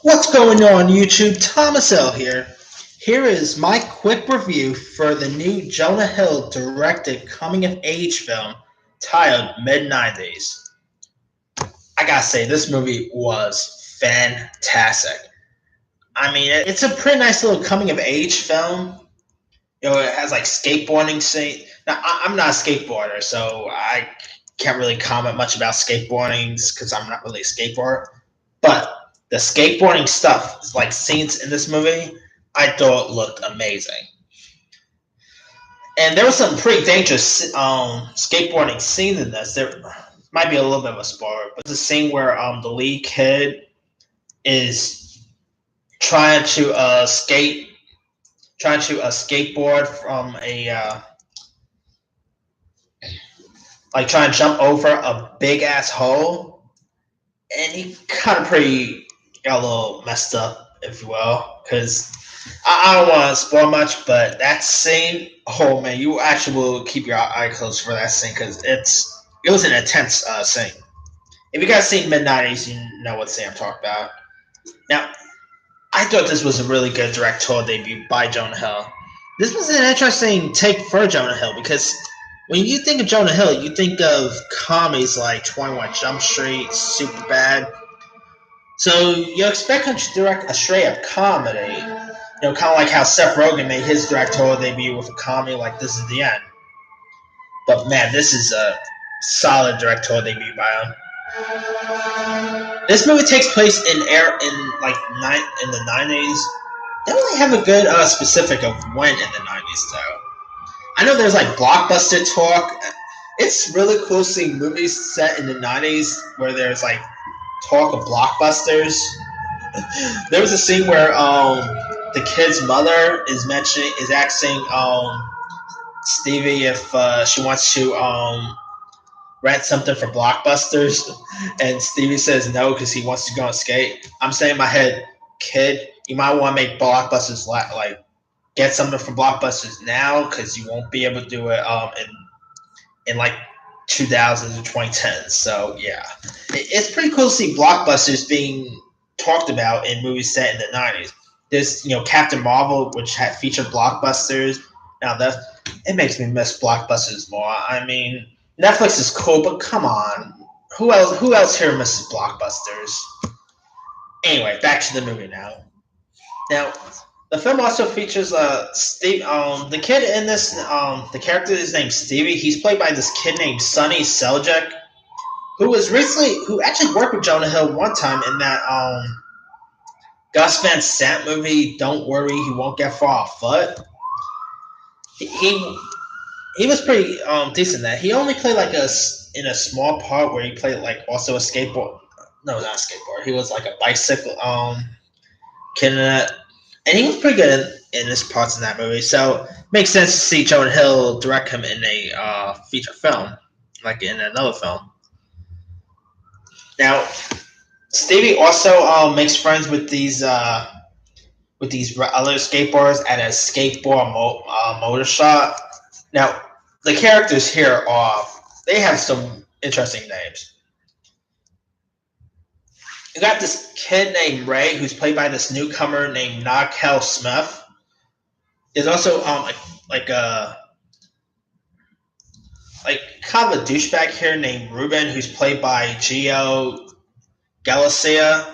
What's going on YouTube? Thomas L here. Here is my quick review for the new Jonah Hill directed coming of age film titled Mid90s. I gotta say, this movie was fantastic. I mean, it's a pretty nice little coming of age film. It has like skateboarding scene. Now, I'm not a skateboarder, so I can't really comment much about skateboarding because I'm not really a skateboarder. But the skateboarding stuff, like scenes in this movie, I thought looked amazing. And there was some pretty dangerous skateboarding scenes in this. There might be a little bit of a spoiler, but the scene where the lead kid is trying to skateboard from a like trying to jump over a big ass hole, and he kind of pretty got a little messed up, if you will, because I don't want to spoil much, but that scene, oh man, you actually will keep your eye closed for that scene because it was an intense scene. If you guys seen Mid90s, you know what scene I'm talking about. Now, I thought this was a really good directorial debut by Jonah Hill. This was an interesting take for Jonah Hill because when you think of Jonah Hill, you think of comedies like 21 Jump Street, Superbad. So you expect him to direct a straight up comedy, kind of like how Seth Rogen made his directorial debut with a comedy like This Is the End. But man, this is a solid directorial debut by him. This movie takes place in the 90s. They don't really have a good specific of when in the 90s though. I know there's like blockbuster talk. It's really cool seeing movies set in the 90s where there's like talk of blockbusters. There was a scene where the kid's mother is asking Stevie if she wants to rent something for Blockbusters, and Stevie says no because he wants to go and skate. I'm saying in my head, kid, you might want to make Blockbusters like get something from Blockbusters now because you won't be able to do it in like 2000s or 2010s. So yeah, it's pretty cool to see Blockbusters being talked about in movies set in the 90s. There's Captain Marvel, which had featured blockbusters. Now that it makes me miss blockbusters more. I mean, Netflix is cool, but come on, who else here misses blockbusters? Anyway, back to the movie now. Now, the film also features Steve. The kid in this, the character is named Stevie. He's played by this kid named Sonny Seljuk, who actually worked with Jonah Hill one time in that Gus Van Sant movie. Don't worry, he won't get far afoot. He was pretty decent in that. He only played like in a small part where he played like also a skateboard. No, not a skateboard. He was like a bicycle kid in that, and he was pretty good in his parts in that movie. So it makes sense to see Jonah Hill direct him in a feature film, like in another film. Now, Stevie also makes friends with these other skateboarders at a motor shop. Now, the characters here they have some interesting names. You got this kid named Ray, who's played by this newcomer named Nakel Smith. There's also like a kind of a douchebag here named Ruben, who's played by Gio Galicia.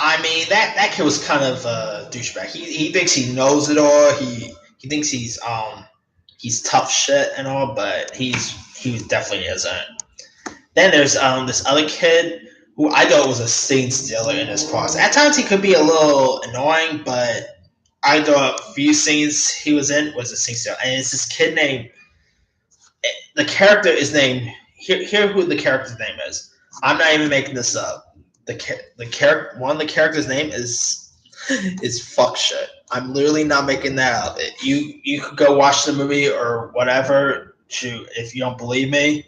I mean, that kid was kind of a douchebag. He thinks he knows it all. He thinks he's tough shit and all, but he definitely isn't. Then there's this other kid who I thought was a scene stealer in his parts. At times he could be a little annoying, but I thought a few scenes he was in was a scene stealer. And it's this kid named the character is named here who the character's name is. I'm not even making this up. One of the characters' name is fuck shit. I'm literally not making that up. You could go watch the movie or whatever. If you don't believe me,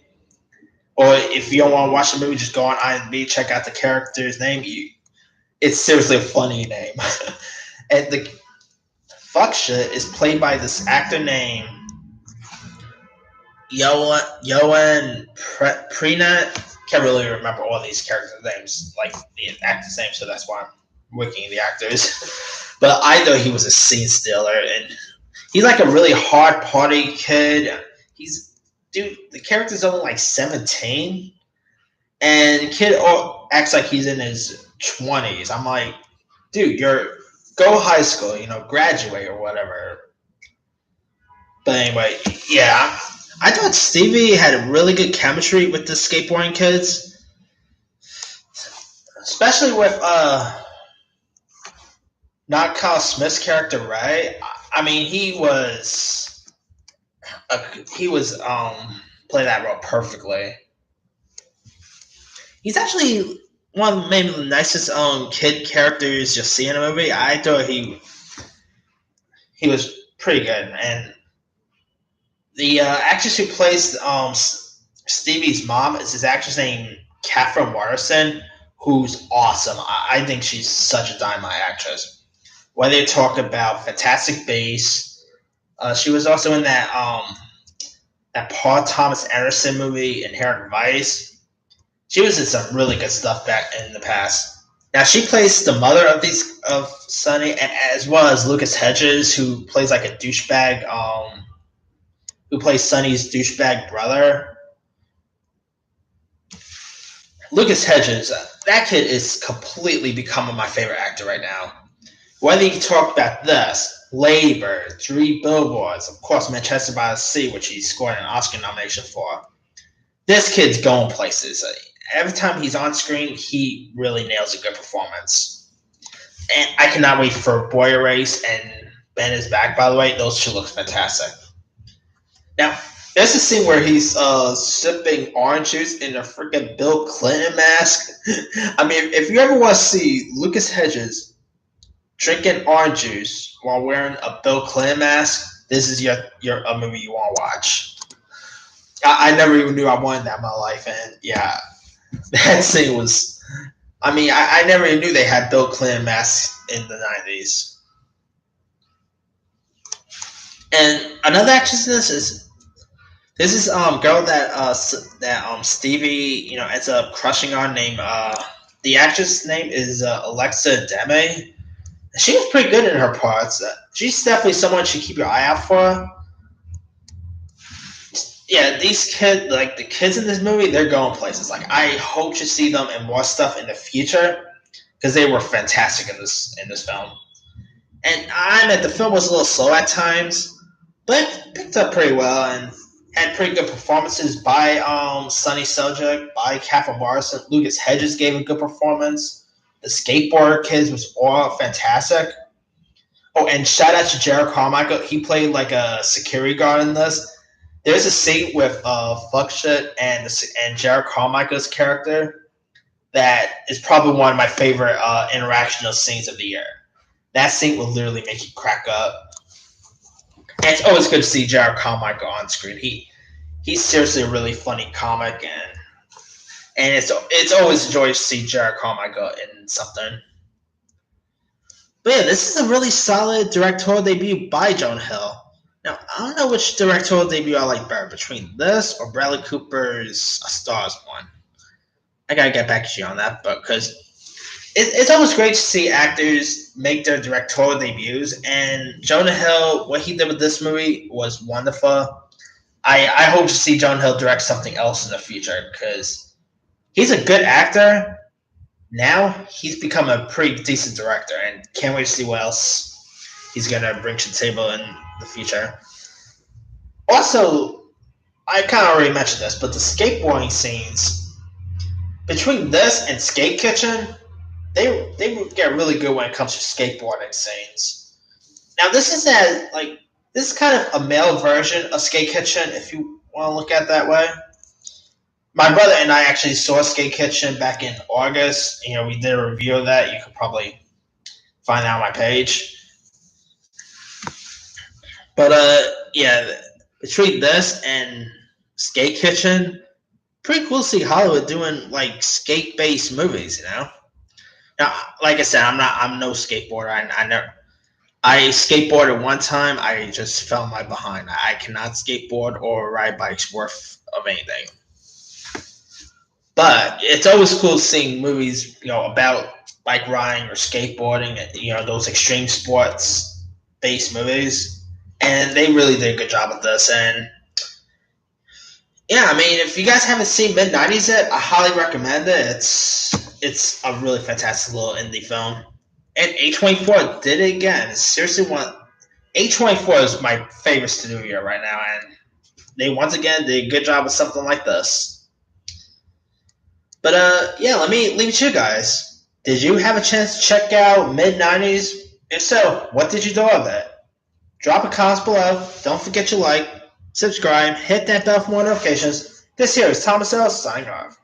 or if you don't want to watch the movie, just go on IMDb, check out the character's name. It's seriously a funny name. And the fuck shit is played by this actor named Yoan Prenat. can't really remember all these characters' names, like the actors' names, so that's why I'm wicking the actors. But I know he was a scene stealer, and he's like a really hard party kid. He's dude. The character's only like 17, and the kid acts like he's in his 20s. I'm like, dude, you're go high school, graduate or whatever. But anyway, yeah, I thought Stevie had a really good chemistry with the skateboarding kids, especially with not Kyle Smith's character, right? I mean, he was played that role perfectly. He's actually one of maybe the nicest kid characters you'll see in a movie. I thought he was pretty good, and the actress who plays Stevie's mom is his actress named Catherine Watterson, who's awesome. I think she's such a dynamite actress. Whether you talk about Fantastic Beasts, she was also in that Paul Thomas Anderson movie, Inherent Vice. She was in some really good stuff back in the past. Now she plays the mother of Sonny, and as well as Lucas Hedges, who plays like a douchebag, who plays Sonny's douchebag brother. Lucas Hedges, that kid is completely becoming my favorite actor right now. Whether you talk about this, Labor, Three Billboards, of course, Manchester by the Sea, which he scored an Oscar nomination for. This kid's going places. Every time he's on screen, he really nails a good performance. And I cannot wait for Boy Erase and Ben is Back, by the way. Those two look fantastic. Now, there's a scene where he's sipping orange juice in a freaking Bill Clinton mask. I mean, if you ever want to see Lucas Hedges drinking orange juice while wearing a Bill Clinton mask, this is your a movie you want to watch. I never even knew I wanted that in my life, and yeah, that scene was. I mean, I never even knew they had Bill Clinton masks in the 90s. And another actress in this is girl that Stevie ends up crushing on named the actress name is Alexa Demme. She was pretty good in her parts. She's definitely someone you should keep your eye out for. Yeah, these kids, like the kids in this movie, they're going places. Like I hope to see them in more stuff in the future because they were fantastic in this film. And I admit the film was a little slow at times, but it picked up pretty well and had pretty good performances by Sonny Seljuk, by Catherine Morrison. Lucas Hedges gave a good performance. The skateboarder kids was all fantastic. Oh, and shout out to Jared Carmichael. He played like a security guard in this. There's a scene with Fuck Shit and Jared Carmichael's character that is probably one of my favorite interactional scenes of the year. That scene will literally make you crack up. And it's always good to see Jared Carmichael on screen. He's seriously a really funny comic, and it's always a joy to see Jared Carmichael in something. But yeah, this is a really solid directorial debut by Jonah Hill. Now, I don't know which directorial debut I like better, between this or Bradley Cooper's A Star Is Born. I gotta get back to you on that, but because it's always great to see actors make their directorial debuts, and Jonah Hill, what he did with this movie was wonderful. I hope to see Jonah Hill direct something else in the future because he's a good actor. Now he's become a pretty decent director, and can't wait to see what else he's gonna bring to the table in the future. Also, I kind of already mentioned this, but the skateboarding scenes between this and Skate Kitchen, they get really good when it comes to skateboarding scenes. Now this is kind of a male version of Skate Kitchen, if you want to look at it that way. My brother and I actually saw Skate Kitchen back in August. We did a review of that. You could probably find that on my page. But yeah, between this and Skate Kitchen, pretty cool to see Hollywood doing like skate based movies. Now, like I said, I'm no skateboarder. I skateboarded one time. I just fell my behind. I cannot skateboard or ride bikes worth of anything. But it's always cool seeing movies, about bike riding or skateboarding, those extreme sports based movies. And they really did a good job with this. And yeah, I mean, if you guys haven't seen Mid90s yet, I highly recommend it. It's a really fantastic little indie film. And A24 did it again. Seriously, A24 is my favorite studio right now, and they once again did a good job with something like this. But yeah, let me leave it to you guys. Did you have a chance to check out Mid90s? If so, what did you do of it? Drop a comment below. Don't forget to like, subscribe, hit that bell for more notifications. This here is Thomas L. signing off.